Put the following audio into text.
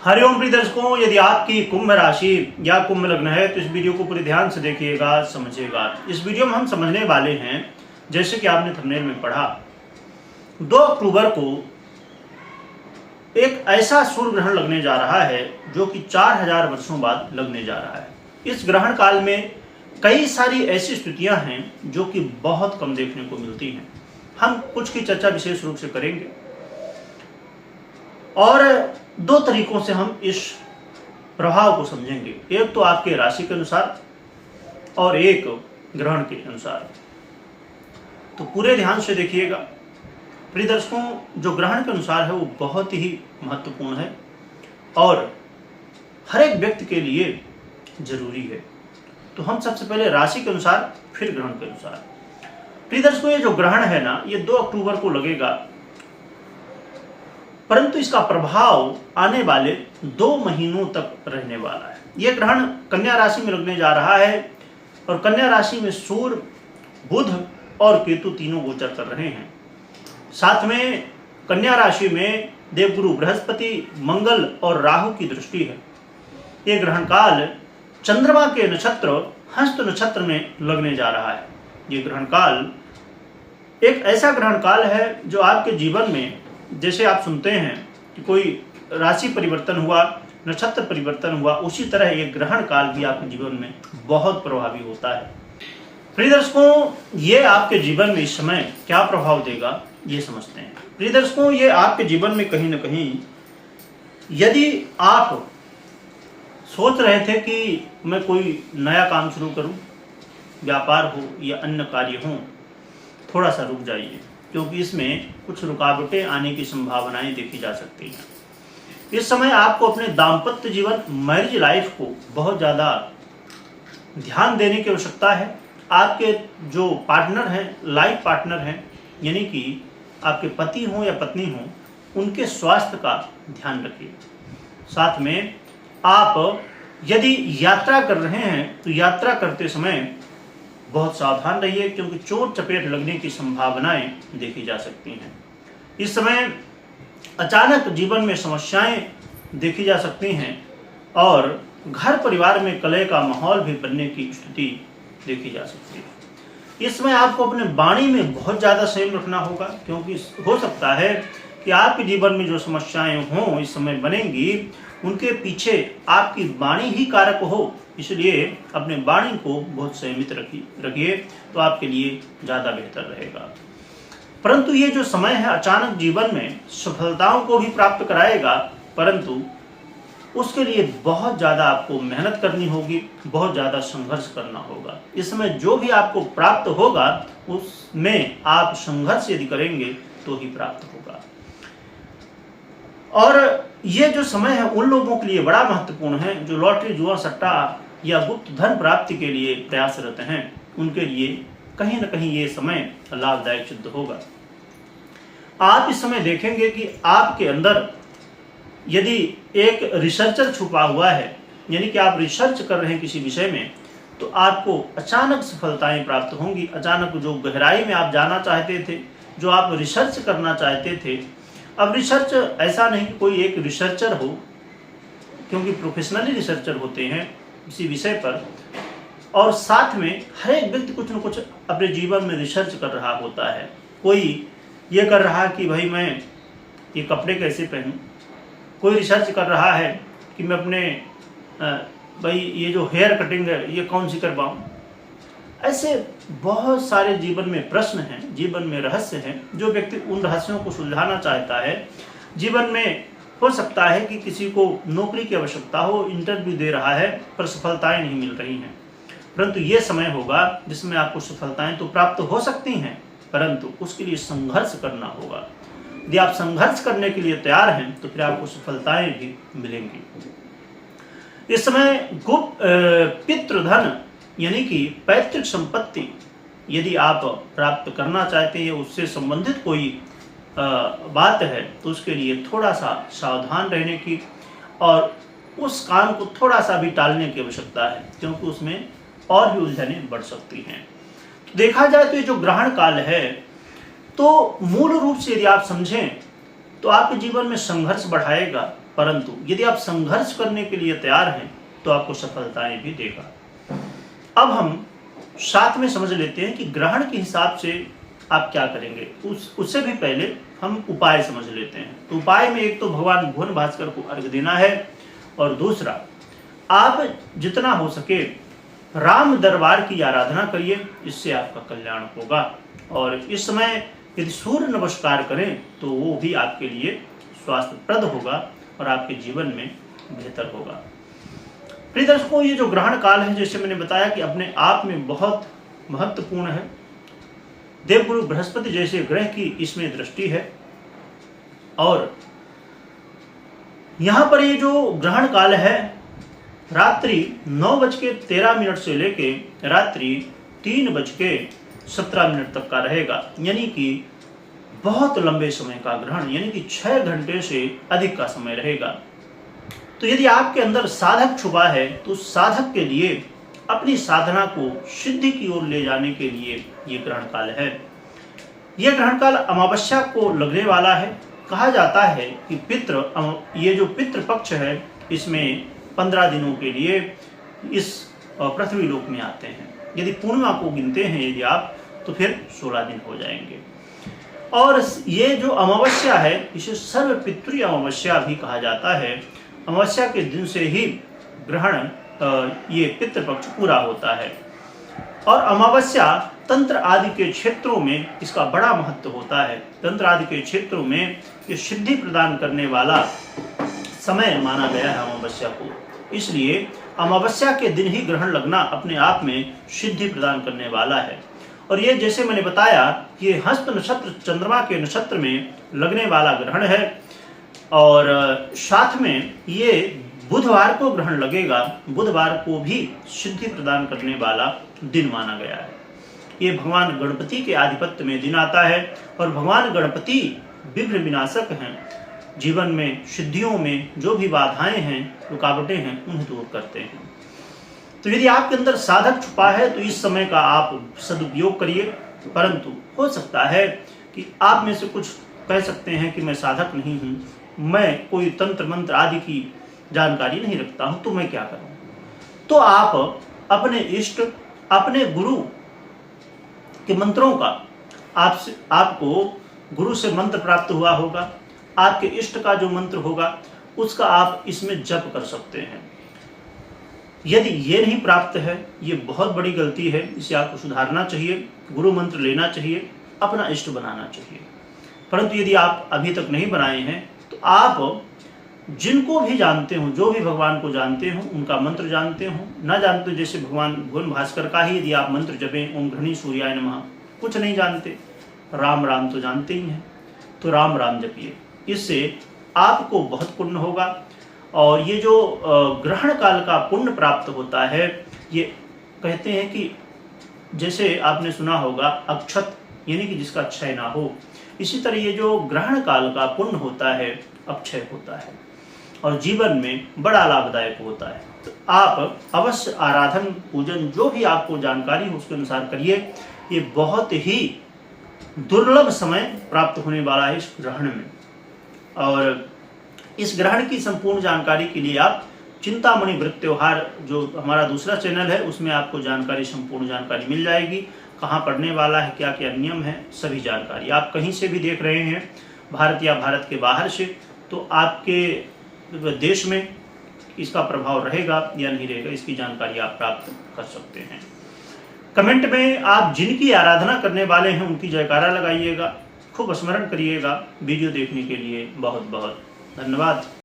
हरिओम प्रिय दर्शकों, यदि आपकी कुंभ राशि या कुंभ लग्न है तो इस वीडियो को पूरे ध्यान से देखिएगा, समझिएगा। इस वीडियो में हम समझने वाले हैं, जैसे कि आपने थंबनेल में पढ़ा, 2 अक्टूबर को एक ऐसा सूर्य ग्रहण लगने जा रहा है जो कि 4000 वर्षों बाद लगने जा रहा है। इस ग्रहण काल में कई सारी ऐसी स्थितियां हैं जो कि बहुत कम देखने को मिलती हैं। हम कुछ की चर्चा विशेष रूप से करेंगे और 2 तरीकों से हम इस प्रभाव को समझेंगे। एक तो आपके राशि के अनुसार और एक ग्रहण के अनुसार। तो पूरे ध्यान से देखिएगा। प्रिय दर्शकों, जो ग्रहण के अनुसार है वो बहुत ही महत्वपूर्ण है और हर एक व्यक्ति के लिए जरूरी है। तो हम सबसे पहले राशि के अनुसार, फिर ग्रहण के अनुसार। प्रिय दर्शकों, ये जो ग्रहण है ना, ये 2 अक्टूबर को लगेगा, परंतु इसका प्रभाव आने वाले 2 महीनों तक रहने वाला है। यह ग्रहण कन्या राशि में लगने जा रहा है और कन्या राशि में सूर्य, बुध और केतु तीनों गोचर कर रहे हैं। साथ में कन्या राशि में देवगुरु बृहस्पति, मंगल और राहु की दृष्टि है। यह ग्रहण काल चंद्रमा के नक्षत्र हस्त नक्षत्र में लगने जा रहा है। यह ग्रहण काल एक ऐसा ग्रहण काल है जो आपके जीवन में, जैसे आप सुनते हैं कि कोई राशि परिवर्तन हुआ, नक्षत्र परिवर्तन हुआ, उसी तरह ये ग्रहण काल भी आपके जीवन में बहुत प्रभावी होता है। प्रिय दर्शकों, ये आपके जीवन में इस समय क्या प्रभाव देगा, ये समझते हैं। प्रिय दर्शकों, ये आपके जीवन में कहीं ना कहीं, यदि आप सोच रहे थे कि मैं कोई नया काम शुरू करूं, व्यापार हो या अन्य कार्य हो, थोड़ा सा रुक जाइए, क्योंकि इसमें कुछ रुकावटें आने की संभावनाएं देखी जा सकती हैं। इस समय आपको अपने दाम्पत्य जीवन, मैरिज लाइफ को बहुत ज़्यादा ध्यान देने की आवश्यकता है। आपके जो पार्टनर हैं, लाइफ पार्टनर हैं, यानी कि आपके पति हों या पत्नी हों, उनके स्वास्थ्य का ध्यान रखिए। साथ में आप यदि यात्रा कर रहे हैं तो यात्रा करते समय बहुत सावधान रहिए, क्योंकि चोट चपेट लगने की संभावनाएं देखी जा सकती हैं। इस समय अचानक जीवन में समस्याएं देखी जा सकती हैं और घर परिवार में कलह का माहौल भी बनने की स्थिति देखी जा सकती है। इस समय आपको अपने वाणी में बहुत ज़्यादा संयम रखना होगा, क्योंकि हो सकता है कि आपके जीवन में जो समस्याएं हों इस समय बनेंगी, उनके पीछे आपकी वाणी ही कारक हो। इसलिए अपने वाणी को बहुत संयमित रखिए तो आपके लिए ज़्यादा बेहतर रहेगा। परंतु ये जो समय है अचानक जीवन में सफलताओं को भी प्राप्त कराएगा, परंतु उसके लिए बहुत ज़्यादा आपको मेहनत करनी होगी, बहुत ज़्यादा संघर्ष करना होगा। इस समय जो भी आपको प्राप्त होगा उसमें आप संघर्ष यदि करेंगे तो ही प्राप्त होगा। और ये जो समय है उन लोगों के लिए बड़ा महत्वपूर्ण है जो लॉटरी, जुआ, सट्टा या गुप्त धन प्राप्ति के लिए प्रयासरत हैं। उनके लिए कहीं ना कहीं ये समय लाभदायक सिद्ध होगा। आप इस समय देखेंगे कि आपके अंदर यदि एक रिसर्चर छुपा हुआ है, यानी कि आप रिसर्च कर रहे हैं किसी विषय में, तो आपको अचानक सफलताएं प्राप्त होंगी। अचानक जो गहराई में आप जाना चाहते थे, जो आप रिसर्च करना चाहते थे, अब रिसर्च ऐसा नहीं कि कोई एक रिसर्चर हो, क्योंकि प्रोफेशनली रिसर्चर होते हैं किसी विषय पर, और साथ में हर एक व्यक्ति कुछ न कुछ अपने जीवन में रिसर्च कर रहा होता है। कोई ये कर रहा है कि भाई मैं ये कपड़े कैसे पहनूं, कोई रिसर्च कर रहा है कि मैं अपने भाई ये जो हेयर कटिंग है ये कौन सी करवाऊं। ऐसे बहुत सारे जीवन में प्रश्न हैं, जीवन में रहस्य हैं, जो व्यक्ति उन रहस्यों को सुलझाना चाहता है। जीवन में हो सकता है कि किसी को नौकरी की आवश्यकता हो, इंटरव्यू दे रहा है पर सफलताएं नहीं मिल रही हैं, परंतु ये समय होगा जिसमें आपको सफलताएं तो प्राप्त हो सकती हैं, परंतु उसके लिए संघर्ष करना होगा। यदि आप संघर्ष करने के लिए तैयार हैं तो फिर आपको सफलताएं भी मिलेंगी। इस समय गुप्त पितृधन, यानी कि पैतृक संपत्ति यदि आप प्राप्त करना चाहते हैं, उससे संबंधित कोई बात है, तो उसके लिए थोड़ा सा सावधान रहने की और उस काम को थोड़ा सा भी टालने की आवश्यकता है, क्योंकि उसमें और भी उलझनें बढ़ सकती हैं। तो देखा जाए तो ये जो ग्रहण काल है, तो मूल रूप से यदि आप समझें तो आपके जीवन में संघर्ष बढ़ाएगा, परंतु यदि आप संघर्ष करने के लिए तैयार हैं तो आपको सफलताएं भी देगा। अब हम साथ में समझ लेते हैं कि ग्रहण के हिसाब से आप क्या करेंगे। उससे भी पहले हम उपाय समझ लेते हैं। तो उपाय में एक तो भगवान भुवन भास्कर को अर्घ्य देना है, और दूसरा आप जितना हो सके राम दरबार की आराधना करिए, इससे आपका कल्याण होगा। और इस समय यदि सूर्य नमस्कार करें तो वो भी आपके लिए स्वास्थ्यप्रद होगा और आपके जीवन में बेहतर होगा। प्रिय दर्शकों, ये जो ग्रहण काल है, जैसे मैंने बताया कि अपने आप में बहुत महत्वपूर्ण है। देवगुरु बृहस्पति जैसे ग्रह की इसमें दृष्टि है, और यहां पर ये जो ग्रहण काल है रात्रि 9:13 से लेके रात्रि 3:17 तक का रहेगा, यानी कि बहुत लंबे समय का ग्रहण, यानी कि 6 घंटे से अधिक का समय रहेगा। तो यदि आपके अंदर साधक छुपा है तो साधक के लिए अपनी साधना को सिद्धि की ओर ले जाने के लिए ये ग्रहण काल है। यह ग्रहण काल अमावस्या को लगने वाला है। कहा जाता है कि ये जो पितृ पक्ष है, इसमें 15 दिनों के लिए इस पृथ्वी लोक में आते हैं। यदि पूर्णिमा को गिनते हैं यदि आप, तो फिर 16 दिन हो जाएंगे। और ये जो अमावस्या है, इसे सर्व पितृ अमावस्या भी कहा जाता है। अमावस्या के दिन से ही ग्रहण ये पितृपक्ष पूरा होता है। और अमावस्या तंत्र आदि के क्षेत्रों में इसका बड़ा महत्व होता है। तंत्र आदि के क्षेत्रों में ये सिद्धि प्रदान करने वाला समय माना गया है अमावस्या को। इसलिए अमावस्या के दिन ही ग्रहण लगना अपने आप में सिद्धि प्रदान करने वाला है। और ये जैसे मैंने बताया, ये हस्त नक्षत्र चंद्रमा के नक्षत्र में लगने वाला ग्रहण है, और साथ में ये बुधवार को ग्रहण लगेगा। बुधवार को भी सिद्धि प्रदान करने वाला दिन माना गया है। ये भगवान गणपति के आधिपत्य में दिन आता है, और भगवान गणपति विघ्न विनाशक हैं। जीवन में सिद्धियों में जो भी बाधाएं हैं, रुकावटें हैं, उन्हें दूर करते हैं। तो यदि आपके अंदर साधक छुपा है तो इस समय का आप सदुपयोग करिए। परंतु हो सकता है कि आप में से कुछ कह सकते हैं कि मैं साधक नहीं हूं, मैं कोई तंत्र मंत्र आदि की जानकारी नहीं रखता हूं, तो मैं क्या करूं। तो आप अपने इष्ट, अपने गुरु के मंत्रों का, आपको गुरु से मंत्र प्राप्त हुआ होगा, आपके इष्ट का जो मंत्र होगा उसका आप इसमें जप कर सकते हैं। यदि ये नहीं प्राप्त है, ये बहुत बड़ी गलती है, इसे आपको सुधारना चाहिए। गुरु मंत्र लेना चाहिए, अपना इष्ट बनाना चाहिए। परंतु यदि आप अभी तक नहीं बनाए हैं तो आप जिनको भी जानते हो, जो भी भगवान को जानते हो, उनका मंत्र जानते हो, ना जानते हो जैसे भगवान भुवन भास्कर का ही यदि आप मंत्र जपें, ओम घृणी सूर्याय नमः, कुछ नहीं जानते, राम राम तो जानते ही हैं, तो राम राम जपिए। इससे आपको बहुत पुण्य होगा। और ये जो ग्रहण काल का पुण्य प्राप्त होता है, ये कहते हैं कि जैसे आपने सुना होगा अक्षत, यानी कि जिसका क्षय ना हो, इसी तरह ये जो ग्रहण काल का पुण्य होता है अक्षय होता है और जीवन में बड़ा लाभदायक होता है। तो आप अवश्य आराधन पूजन जो भी आपको जानकारी हो उसके अनुसार करिए। ये बहुत ही दुर्लभ समय प्राप्त होने वाला है इस ग्रहण में। और इस ग्रहण की संपूर्ण जानकारी के लिए आप चिंतामणि व्रत त्योहार जो हमारा दूसरा चैनल है, उसमें आपको जानकारी, संपूर्ण जानकारी मिल जाएगी। कहाँ पढ़ने वाला है, क्या क्या नियम है, सभी जानकारी। आप कहीं से भी देख रहे हैं, भारत या भारत के बाहर से, तो आपके देश में इसका प्रभाव रहेगा या नहीं रहेगा, इसकी जानकारी आप प्राप्त कर सकते हैं। कमेंट में आप जिनकी आराधना करने वाले हैं उनकी जयकारा लगाइएगा, खूब स्मरण करिएगा। वीडियो देखने के लिए बहुत बहुत धन्यवाद।